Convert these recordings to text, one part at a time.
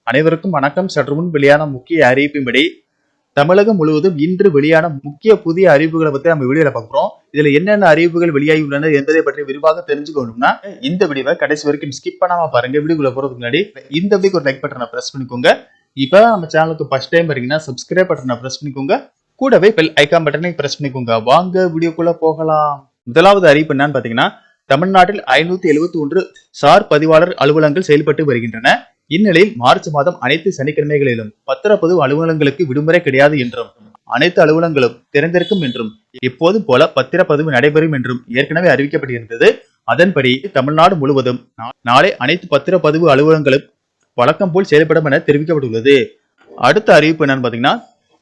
அனைவருக்கும் வணக்கம். சற்று முன் வெளியான முக்கிய அறிவிப்பின்படி தமிழகம் முழுவதும் இன்று வெளியான முக்கிய புதிய அறிவிப்புகளை பத்தி நம்ம வீடியோல பார்க்கிறோம். இதுல என்னென்ன அறிவிப்புகள் வெளியாகி உள்ளன என்பதை பற்றி விரிவாக தெரிஞ்சுக்கணும்னா இந்த வீடியோவை கடைசி வரைக்கும் ஸ்கிப் பண்ணாம பாருங்க. வீடியோக்குள்ள போறதுக்கு முன்னாடி இந்த வீடியோக்கு ஒரு லைக் பட்டனை பிரஸ் பண்ணிக்கோங்க. இப்ப நம்ம சேனலுக்கு ஃபர்ஸ்ட் டைம் வரீங்கன்னா சப்ஸ்கிரைப் பட்டனை பிரஸ் பண்ணிக்கோங்க. கூடவே பெல் ஐகான் பட்டனை பிரஸ் பண்ணிக்கோங்க. வாங்க வீடியோக்குள்ள போகலாம். முதலாவது அறிவிப்பு என்னன்னு பாத்தீங்கன்னா, தமிழ்நாட்டில் 571 சார் பதிவாளர் அலுவலகங்கள் செயல்பட்டு வருகின்றன. இந்நிலையில் மார்ச் மாதம் அனைத்து சனிக்கிழமைகளிலும் பத்திரப்பதிவு அலுவலகங்களுக்கு விடுமுறை கிடையாது என்றும் அனைத்து அலுவலகங்களும் திறந்திருக்கும் என்றும் எப்போதும் போல பத்திரப்பதிவு நடைபெறும் என்றும் ஏற்கனவே அறிவிக்கப்பட்டிருந்தது. அதன்படி தமிழ்நாடு முழுவதும் நாளை அனைத்து பத்திரப்பதிவு அலுவலகங்களும் வழக்கம் போல் செயல்படும் என தெரிவிக்கப்பட்டுள்ளது. அடுத்த அறிவிப்பு என்னன்னு பாத்தீங்கன்னா,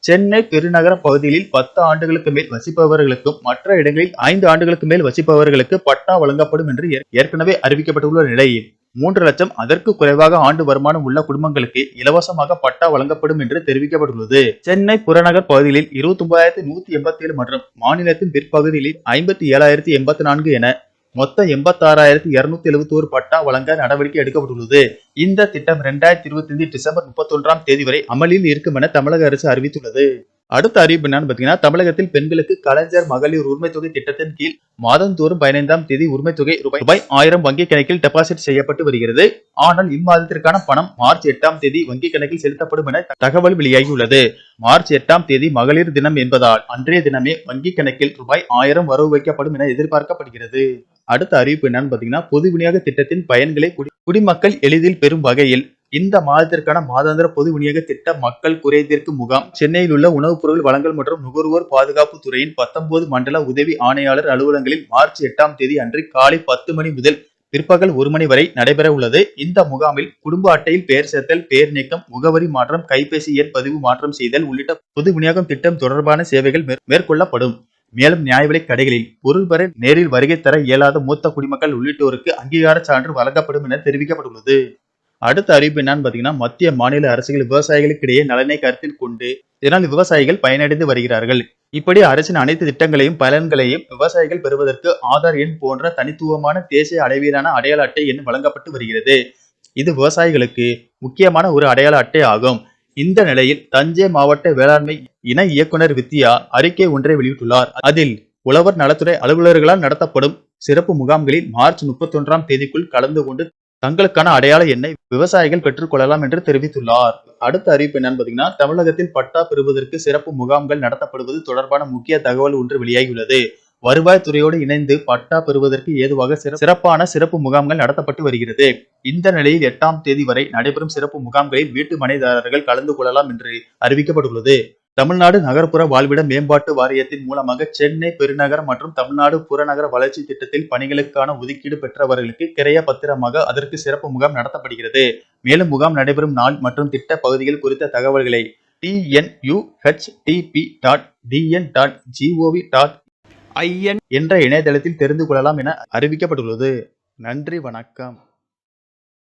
சென்னை பெருநகர பகுதியில் 10 ஆண்டுகளுக்கு மேல் வசிப்பவர்களுக்கும் மற்ற இடங்களில் 5 ஆண்டுகளுக்கு மேல் வசிப்பவர்களுக்கு பட்டா வழங்கப்படும் என்று ஏற்கனவே அறிவிக்கப்பட்டுள்ள நிலையில் 3 லட்சம் அதற்கு குறைவாக ஆண்டு வருமானம் உள்ள குடும்பங்களுக்கு இலவசமாக பட்டா வழங்கப்படும் என்று தெரிவிக்கப்பட்டுள்ளது. சென்னை புறநகர் பகுதியில் 29,187 மற்றும் மாநிலத்தின் பிற்பகுதியில் 57,084 என மொத்தம் 86,271 பட்டா வழங்க நடவடிக்கை எடுக்கப்பட்டுள்ளது. இந்த திட்டம் 2025 டிசம்பர் 31ஆம் தேதி வரை அமலில் இருக்கும் என தமிழக அரசு அறிவித்துள்ளது. அடுத்த அறிவிப்பு என்னன்னு பாத்தீங்கன்னா, தமிழகத்தில் பெண்களுக்கு கலைஞர் மகளிர் உரிமை தொகை திட்டத்தின் கீழ் மாதந்தோறும் 15ஆம் தேதி உரிமை தொகை ரூபாய் 1000 வங்கி கணக்கில் டெபாசிட் செய்யப்பட்டு வருகிறது. ஆனால் இம்மாதத்திற்கான பணம் மார்ச் 8ஆம் தேதி வங்கி கணக்கில் செலுத்தப்படும் என தகவல் வெளியாகியுள்ளது. மார்ச் 8ஆம் தேதி மகளிர் தினம் என்பதால் அன்றைய தினமே வங்கி கணக்கில் ரூபாய் 1000 வரவு வைக்கப்படும் என எதிர்பார்க்கப்படுகிறது. அடுத்த அறிவிப்பு என்னன்னு பாத்தீங்கன்னா, பொது விநியோக திட்டத்தின் பயன்களை குடிமக்கள் எளிதில் பெறும் வகையில் இந்த மாதத்திற்கான மாதாந்திர பொது விநியோக திட்ட மக்கள் குறைதீர்க்கும் முகாம் சென்னையில் உள்ள உணவுப் பொருள் வழங்கல் மற்றும் நுகர்வோர் பாதுகாப்பு துறையின் 19 மண்டல உதவி ஆணையாளர் அலுவலகங்களில் மார்ச் 8ஆம் தேதி அன்று காலை 10 மணி முதல் பிற்பகல் 1 மணி வரை நடைபெற உள்ளது. இந்த முகாமில் குடும்ப அட்டையில் பெயர் சேர்த்தல், பெயர் நீக்கம், முகவரி மாற்றம், கைபேசி எண் பதிவு மாற்றம் செய்தல் உள்ளிட்ட பொது விநியோகம் திட்டம் தொடர்பான சேவைகள் மேற்கொள்ளப்படும். மேலும் நியாய விலைக் கடைகளில் பொருள் பெற நேரில் வருகை தர இயலாத மூத்த குடிமக்கள் உள்ளிட்டோருக்கு அங்கீகார சான்று வழங்கப்படும் என தெரிவிக்கப்பட்டுள்ளது. அடுத்த அறிவிப்பு என்னன்னு பாத்தீங்கன்னா, மத்திய மாநில அரசுகள் விவசாயிகளுக்கு இடையே நலனை கருத்தில் கொண்டு இதனால் விவசாயிகள் பயனடைந்து வருகிறார்கள். இப்படி அரசின் அனைத்து திட்டங்களையும் பலன்களையும் விவசாயிகள் பெறுவதற்கு ஆதார் எண் போன்ற தனித்துவமான தேசிய அளவிலான அடையாள அட்டை எண் வழங்கப்பட்டு வருகிறது. இது விவசாயிகளுக்கு முக்கியமான ஒரு அடையாள அட்டை ஆகும். இந்த நிலையில் தஞ்சை மாவட்ட வேளாண்மை இணை இயக்குனர் வித்யா அறிக்கை ஒன்றை வெளியிட்டுள்ளார். அதில் உழவர் நலத்துறை அலுவலர்களால் நடத்தப்படும் சிறப்பு முகாம்களில் மார்ச் 31ஆம் தேதிக்குள் கலந்து கொண்டு தங்களுக்கான அடையாள எண்ணை விவசாயிகள் பெற்றுக் கொள்ளலாம் என்று தெரிவித்துள்ளார். அடுத்த அறிவிப்பு என்னன்னு பாத்தீங்கன்னா, தமிழகத்தில் பட்டா பெறுவதற்கு சிறப்பு முகாம்கள் நடத்தப்படுவது தொடர்பான முக்கிய தகவல் ஒன்று வெளியாகியுள்ளது. வருவாய்த்துறையோடு இணைந்து பட்டா பெறுவதற்கு ஏதுவாக சிறப்பான சிறப்பு முகாம்கள் நடத்தப்பட்டு வருகிறது. இந்த நிலையில் 8ஆம் தேதி வரை நடைபெறும் சிறப்பு முகாம்களில் வீட்டு மனைதாரர்கள் கலந்து கொள்ளலாம் என்று அறிவிக்கப்பட்டுள்ளது. தமிழ்நாடு நகர்ப்புற வாழ்விட மேம்பாட்டு வாரியத்தின் மூலமாக சென்னை பெருநகர மற்றும் தமிழ்நாடு புறநகர வளர்ச்சி திட்டத்தில் பணிகளுக்கான ஒதுக்கீடு பெற்றவர்களுக்கு கிரைய பத்திரமாக அதற்கு சிறப்பு முகாம் நடத்தப்படுகிறது. மேலும் முகாம் நடைபெறும் நாள் மற்றும் திட்ட பகுதிகள் குறித்த தகவல்களை tnuhtp.dn.gov.in என்ற இணையதளத்தில் தெரிந்து கொள்ளலாம் என அறிவிக்கப்பட்டுள்ளது. நன்றி, வணக்கம்.